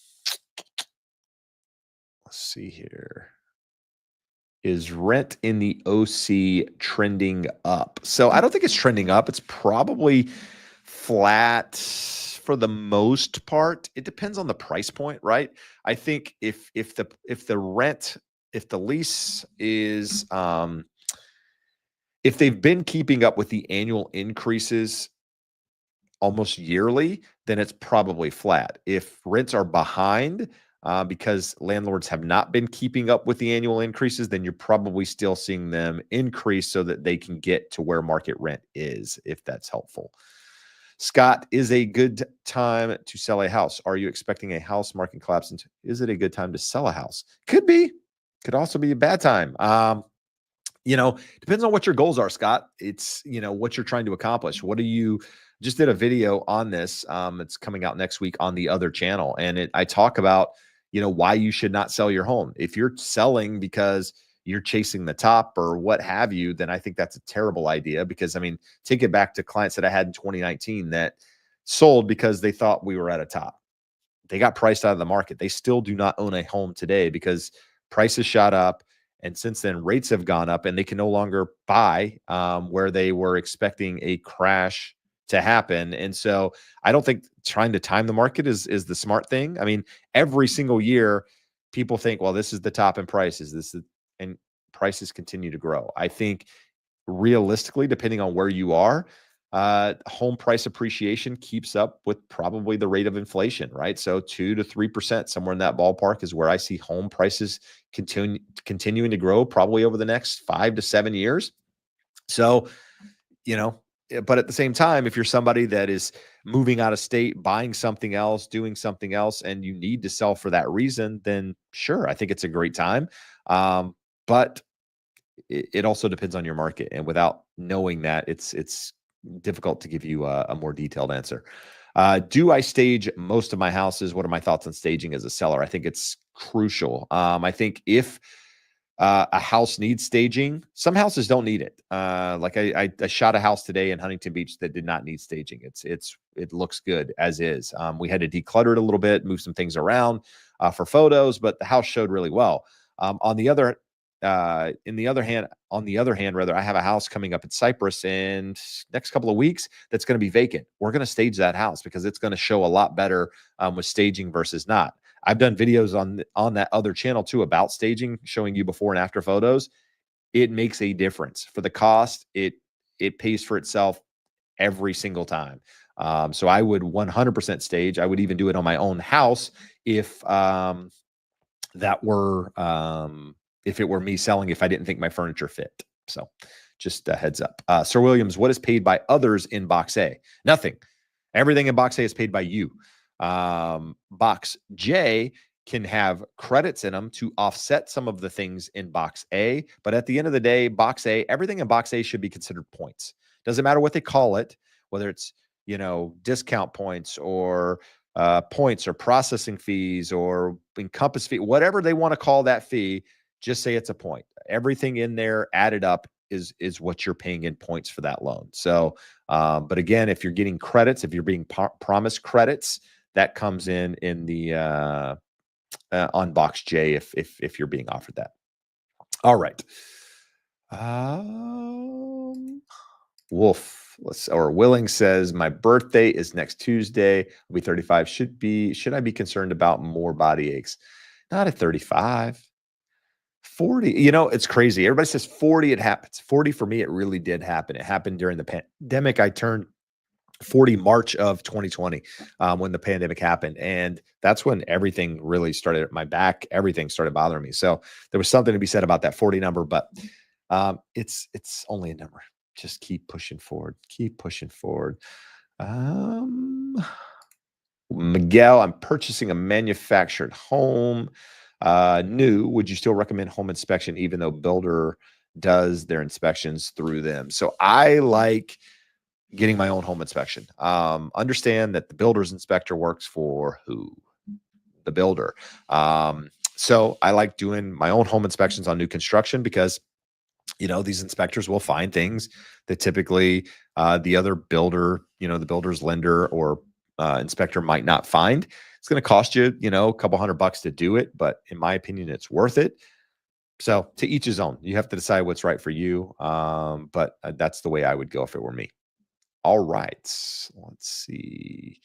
see here. Is rent in the OC trending up? So I don't think it's trending up. It's probably flat for the most part. It depends on the price point, right? I think if the lease is if they've been keeping up with the annual increases almost yearly, then it's probably flat. If rents are behind because landlords have not been keeping up with the annual increases, then you're probably still seeing them increase so that they can get to where market rent is, if that's helpful. Scott, is a good time to sell a house? Are you expecting a house market collapse? Is it a good time to sell a house? Could be. Could also be a bad time. Depends on what your goals are, Scott. It's, what you're trying to accomplish. What do you just did a video on this. It's coming out next week on the other channel. And I talk about, why you should not sell your home. If you're selling because you're chasing the top or what have you, then I think that's a terrible idea because, take it back to clients that I had in 2019 that sold because they thought we were at a top. They got priced out of the market. They still do not own a home today because prices shot up. And since then, rates have gone up and they can no longer buy where they were expecting a crash to happen. And so I don't think trying to time the market is the smart thing. Every single year, people think, well, this is the top in prices. And prices continue to grow. I think realistically, depending on where you are, home price appreciation keeps up with probably the rate of inflation, right? So 2 to 3%, somewhere in that ballpark is where I see home prices continuing to grow probably over the next 5 to 7 years. So, but at the same time, if you're somebody that is moving out of state, buying something else, doing something else, and you need to sell for that reason, then sure, I think it's a great time. But it also depends on your market. And without knowing that, it's difficult to give you a more detailed answer. Do I stage most of my houses? What are my thoughts on staging as a seller? I think it's crucial. I think if a house needs staging, some houses don't need it. Like I shot a house today in Huntington Beach that did not need staging. It looks good as is. We had to declutter it a little bit, move some things around for photos, but the house showed really well. On the other hand, I have a house coming up in Cyprus in next couple of weeks that's going to be vacant. We're going to stage that house because it's going to show a lot better with staging versus not. I've done videos on that other channel too about staging, showing you before and after photos. It makes a difference for the cost. It pays for itself every single time. So I would 100% stage. I would even do it on my own house if if it were me selling, if I didn't think my furniture fit. So just a heads up. Sir Williams, what is paid by others in box A? Nothing. Everything in box A is paid by you. Box J can have credits in them to offset some of the things in box A. But at the end of the day, box A, everything in box A should be considered points. Doesn't matter what they call it, whether it's, discount points or points or processing fees or encompass fee, whatever they want to call that fee, just say it's a point. Everything in there added up is what you're paying in points for that loan. So, but again, if you're getting credits, if you're being promised credits, that comes in the on box J if you're being offered that. All right. Willing says, my birthday is next Tuesday. I'll be 35. Should I be concerned about more body aches? Not at 35. 40, it's crazy. Everybody says 40, it happens. 40 for me, it really did happen. It happened during the pandemic. I turned 40 March of 2020 when the pandemic happened. And that's when everything really started at my back. Everything started bothering me. So there was something to be said about that 40 number, but it's only a number. Just keep pushing forward. Keep pushing forward. Miguel, I'm purchasing a manufactured home. New, would you still recommend home inspection even though builder does their inspections through them? So I like getting my own home inspection. Understand that the builder's inspector works for who? The builder. So I like doing my own home inspections on new construction because these inspectors will find things that typically the other builder, the builder's lender or inspector might not find. It's going to cost you, a couple $100 to do it, but in my opinion, it's worth it. So to each his own. You have to decide what's right for you. But that's the way I would go if it were me. All right. Let's see.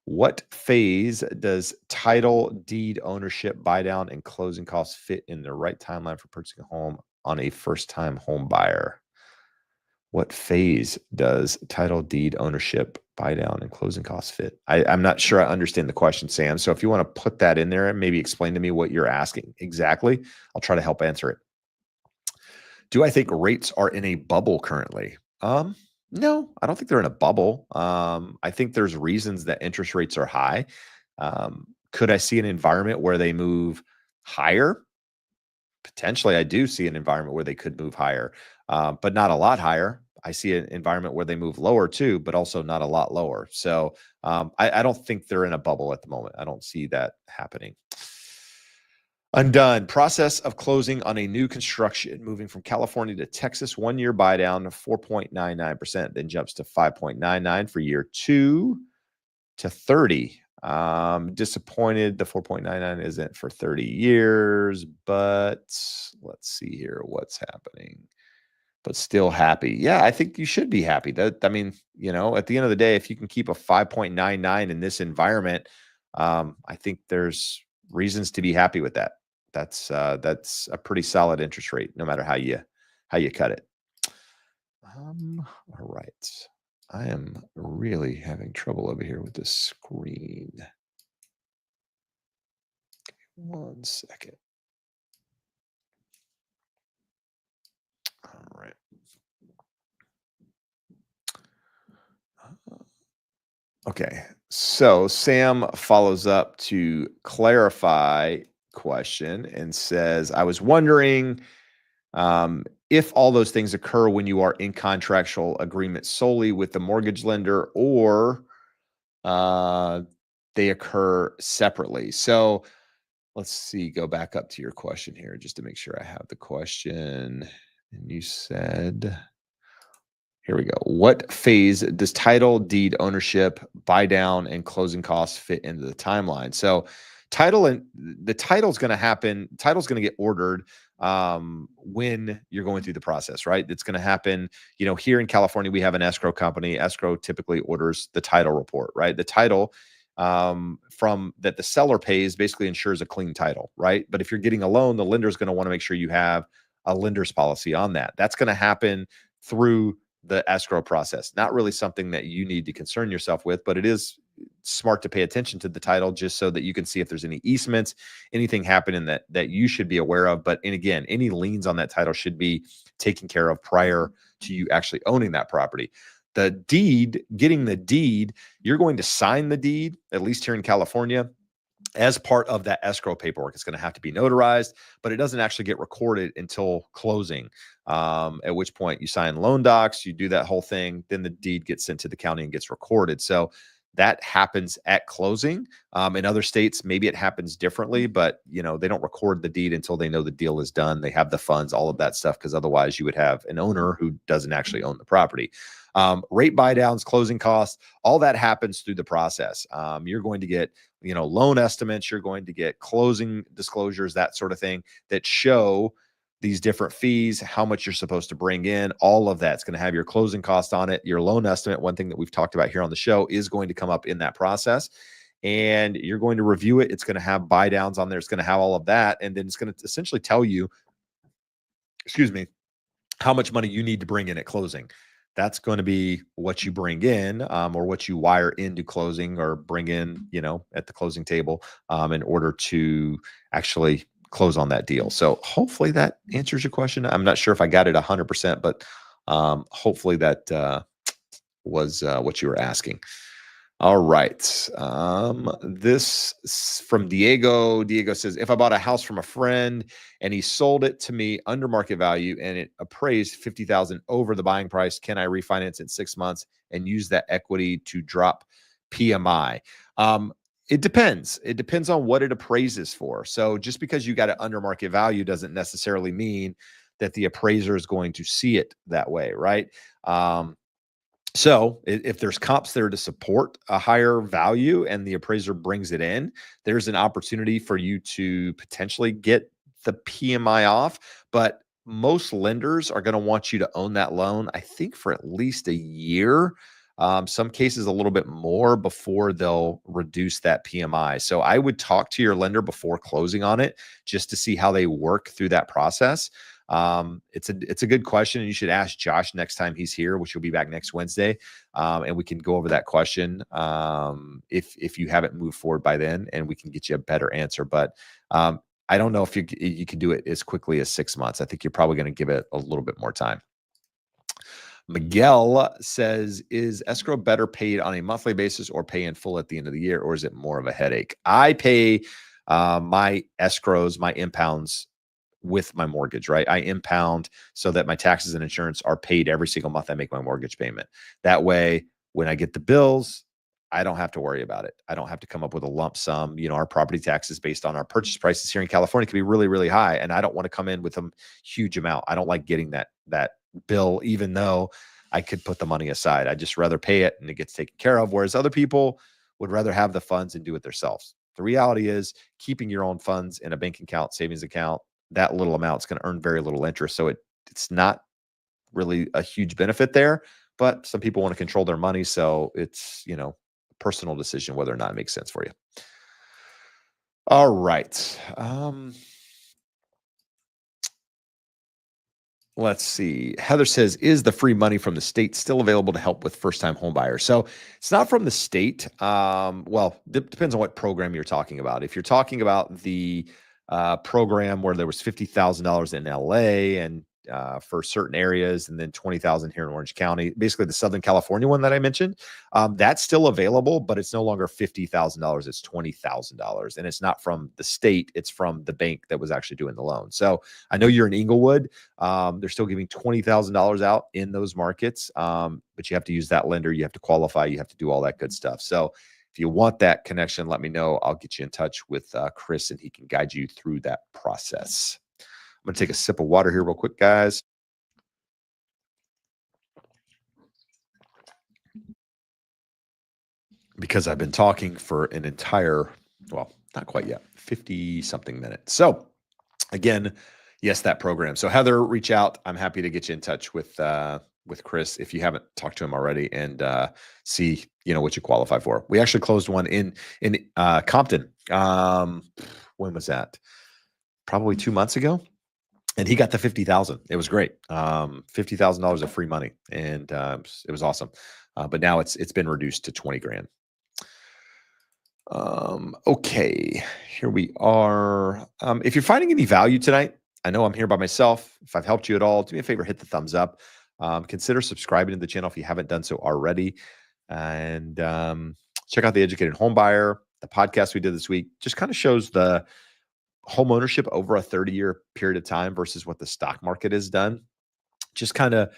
What phase does title, deed, ownership, buy down, and closing costs fit in the right timeline for purchasing a home on a first-time home buyer? What phase does title, deed, ownership, buy down, and closing costs fit? I'm not sure I understand the question, Sam. So if you want to put that in there and maybe explain to me what you're asking exactly, I'll try to help answer it. Do I think rates are in a bubble currently? No, I don't think they're in a bubble. I think there's reasons that interest rates are high. Could I see an environment where they move higher? Potentially, I do see an environment where they could move higher, but not a lot higher. I see an environment where they move lower too, but also not a lot lower. So I don't think they're in a bubble at the moment. I don't see that happening. Undone. Process of closing on a new construction, moving from California to Texas, 1 year buy down, 4.99%, then jumps to 5.99 for year 2 to 30. Disappointed the 4.99 isn't for 30 years, but let's see here what's happening. But still happy. Yeah, I think you should be happy. At the end of the day, if you can keep a 5.99 in this environment, I think there's reasons to be happy with that. That's a pretty solid interest rate, no matter how you cut it. All right. I am really having trouble over here with this screen. 1 second. All right. Okay. So Sam follows up to clarify question and says, I was wondering if all those things occur when you are in contractual agreement solely with the mortgage lender or they occur separately. So let's see, go back up to your question here just to make sure I have the question. And you said, here we go. What phase does title, deed, ownership, buy down, and closing costs fit into the timeline? So the title's going to happen. Title's going to get ordered when you're going through the process, right? It's going to happen. Here in California, we have an escrow company. Escrow typically orders the title report, right? The title from that the seller pays basically ensures a clean title, right? But if you're getting a loan, the lender is going to want to make sure you have a lender's policy on that. That's going to happen through the escrow process. Not really something that you need to concern yourself with, but it is smart to pay attention to the title just so that you can see if there's any easements, anything happening that you should be aware of. And again, any liens on that title should be taken care of prior to you actually owning that property. The deed, getting the deed, you're going to sign the deed, at least here in California, as part of that escrow paperwork. It's going to have to be notarized, but it doesn't actually get recorded until closing, at which point you sign loan docs, you do that whole thing, then the deed gets sent to the county and gets recorded. So that happens at closing. In other states, maybe it happens differently, but they don't record the deed until they know the deal is done. They have the funds, all of that stuff, because otherwise you would have an owner who doesn't actually own the property. Rate buy downs, closing costs, all that happens through the process. You're going to get loan estimates, you're going to get closing disclosures, that sort of thing, that show these different fees, how much you're supposed to bring in. All of that's going to have your closing cost on it. Your loan estimate, one thing that we've talked about here on the show, is going to come up in that process, and you're going to review it. It's going to have buy downs on there. It's going to have all of that. And then it's going to essentially tell you, how much money you need to bring in at closing. That's going to be what you bring in, or what you wire into closing or bring in, at the closing table, in order to actually close on that deal. So hopefully that answers your question. I'm not sure if I got it 100%, but hopefully that was what you were asking. All right. This from Diego. Diego says, if I bought a house from a friend and he sold it to me under market value and it appraised 50,000 over the buying price, can I refinance in 6 months and use that equity to drop PMI? It depends. It depends on what it appraises for. So just because you got it under market value doesn't necessarily mean that the appraiser is going to see it that way, right? So if there's comps there to support a higher value and the appraiser brings it in, there's an opportunity for you to potentially get the PMI off. But most lenders are going to want you to own that loan, I think, for at least a year. Some cases a little bit more before they'll reduce that PMI. So I would talk to your lender before closing on it, just to see how they work through that process. It's a good question, and you should ask Josh next time he's here, which will be back next Wednesday. And we can go over that question, if you haven't moved forward by then, and we can get you a better answer. But I don't know if you can do it as quickly as 6 months. I think you're probably going to give it a little bit more time. Miguel says, is escrow better paid on a monthly basis or pay in full at the end of the year, or is it more of a headache? I pay my escrows, my impounds, with my mortgage, right? I impound so that my taxes and insurance are paid every single month I make my mortgage payment. That way, when I get the bills, I don't have to worry about it. I don't have to come up with a lump sum. Our property taxes based on our purchase prices here in California can be really, really high. And I don't want to come in with a huge amount. I don't like getting that bill, even though I could put the money aside. I just rather pay it and it gets taken care of. Whereas other people would rather have the funds and do it themselves. The reality is, keeping your own funds in a bank account, savings account, that little amount is going to earn very little interest. So it's not really a huge benefit there, but some people want to control their money. So it's, a personal decision whether or not it makes sense for you. All right. Let's see. Heather says, is the free money from the state still available to help with first-time home buyers? So it's not from the state. Well, depends on what program you're talking about. If you're talking about the program where there was $50,000 in LA and for certain areas, and then 20,000 here in Orange County, basically the Southern California one that I mentioned, that's still available, but it's no longer $50,000. It's $20,000, and it's not from the state. It's from the bank that was actually doing the loan. So I know you're in Inglewood. They're still giving $20,000 out in those markets, but you have to use that lender. You have to qualify. You have to do all that good stuff. So if you want that connection, let me know. I'll get you in touch with Chris, and he can guide you through that process. I'm going to take a sip of water here real quick, guys. Because I've been talking for an entire, well, not quite yet, 50-something minutes. So again, yes, that program. So Heather, reach out. I'm happy to get you in touch with Chris if you haven't talked to him already, and see what you qualify for. We actually closed one in Compton. When was that? Probably 2 months ago. And he got the 50,000. It was great. $50,000 of free money, and it was awesome. But now it's been reduced to 20 grand. Okay, here we are. If you're finding any value tonight, I know I'm here by myself. If I've helped you at all, do me a favor, hit the thumbs up. consider subscribing to the channel if you haven't done so already. And check out the Educated Homebuyer. The podcast we did this week just kind of shows the home ownership over a 30-year period of time versus what the stock market has done. Just kind of,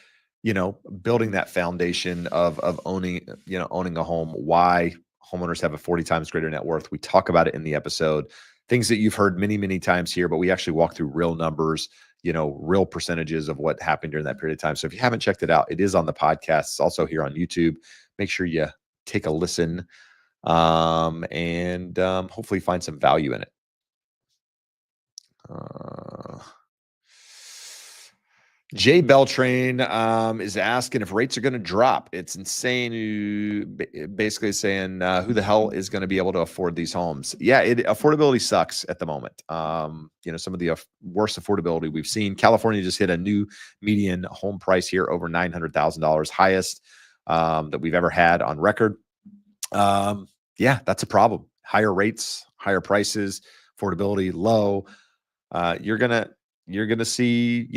building that foundation of owning, owning a home, why homeowners have a 40 times greater net worth. We talk about it in the episode, things that you've heard many, many times here, but we actually walk through real numbers, real percentages of what happened during that period of time. So if you haven't checked it out, it is on the podcast. It's also here on YouTube. Make sure you take a listen, and hopefully find some value in it. Jay Beltrain is asking if rates are going to drop. It's insane. Basically saying who the hell is going to be able to afford these homes? Yeah, affordability sucks at the moment. Some of the worst affordability we've seen. California just hit a new median home price here, over $900,000, highest that we've ever had on record. Yeah, that's a problem. Higher rates, higher prices, affordability low. You're gonna see,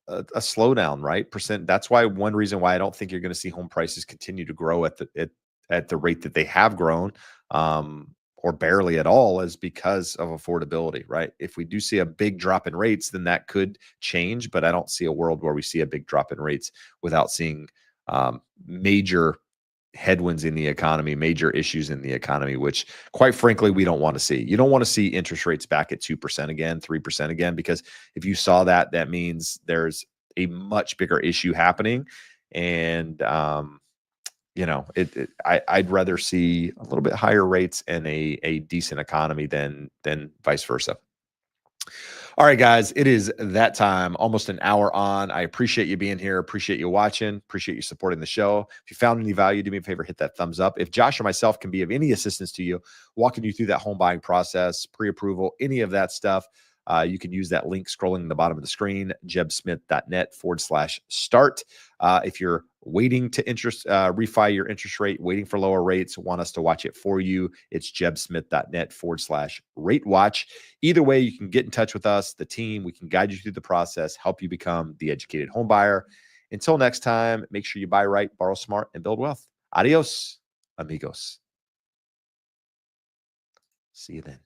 a slowdown, right? That's why one reason why I don't think you're going to see home prices continue to grow at the rate that they have grown, or barely at all, is because of affordability, right? If we do see a big drop in rates, then that could change, but I don't see a world where we see a big drop in rates without seeing major headwinds in the economy, major issues in the economy, which quite frankly, we don't want to see. You don't want to see interest rates back at 2% again, 3% again, because if you saw that, that means there's a much bigger issue happening. And, I'd rather see a little bit higher rates and a decent economy than vice versa. All right, guys, it is that time, almost an hour on. I appreciate you being here. Appreciate you watching. Appreciate you supporting the show. If you found any value, do me a favor, hit that thumbs up. If Josh or myself can be of any assistance to you, walking you through that home buying process, pre-approval, any of that stuff, you can use that link scrolling in the bottom of the screen, jebsmith.net/start. If you're waiting to refi your interest rate, waiting for lower rates, want us to watch it for you, it's jebsmith.net/rate watch. Either way, you can get in touch with us, the team. We can guide you through the process, help you become the educated home buyer. Until next time, make sure you buy right, borrow smart, and build wealth. Adios, amigos. See you then.